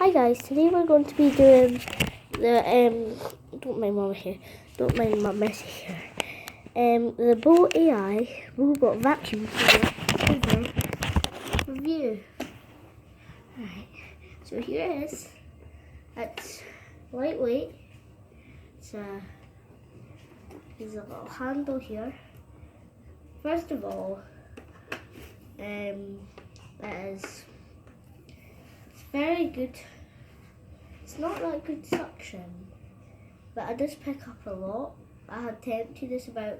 Hi guys, today we're going to be doing the don't mind mama here, don't mind my messy here. The bowai robot vacuum cleaner review. Right, so here it is. It's lightweight. There's a little handle here. First of all, it's very good. It's not that good suction, but I just pick up a lot. I had to empty this about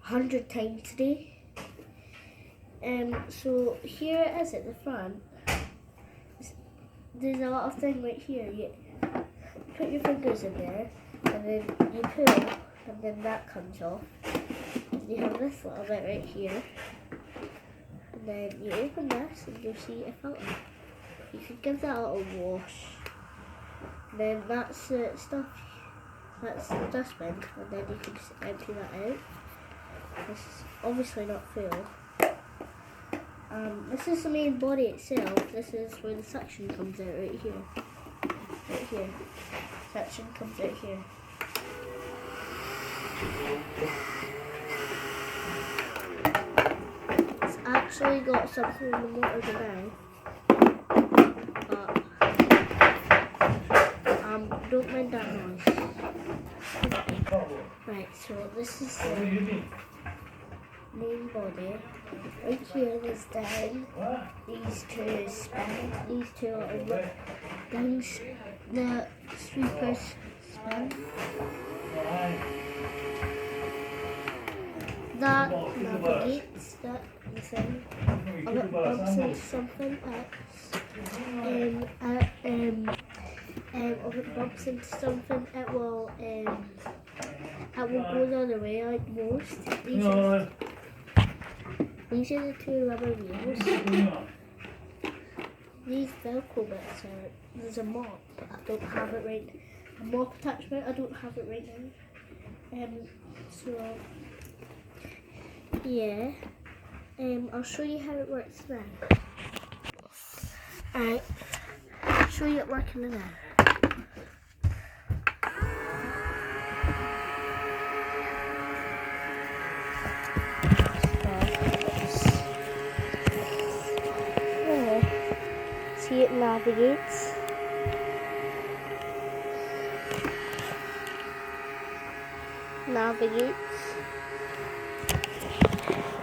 100 times today. So here it is at the front. There's a little thing right here. You put your fingers in there, and then you pull, and then that comes off. You have this little bit right here, and then you open this, and you'll see a filter. You can give that a little wash. Then that's the stuff. That's the dustbin, and then you can just empty that out. This is obviously not full. This is the main body itself. This is where the suction comes out right here. Right here. Suction comes out here. It's actually got something in the motor now. Don't mind that noise. Right, so this is the main body. Right here there's down these two little things, the sweepers spin. That navigates that the thing. If it bumps into something if it bumps into something, it will go the other way like most. These are the two rubber wheels. These Velcro bits are, there's a mop, but I don't have it right. A mop attachment, I don't have it right now. So yeah, I'll show you how it works now. Alright, I'll show you it working now. See, it navigates.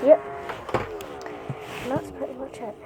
Yep. And that's pretty much it.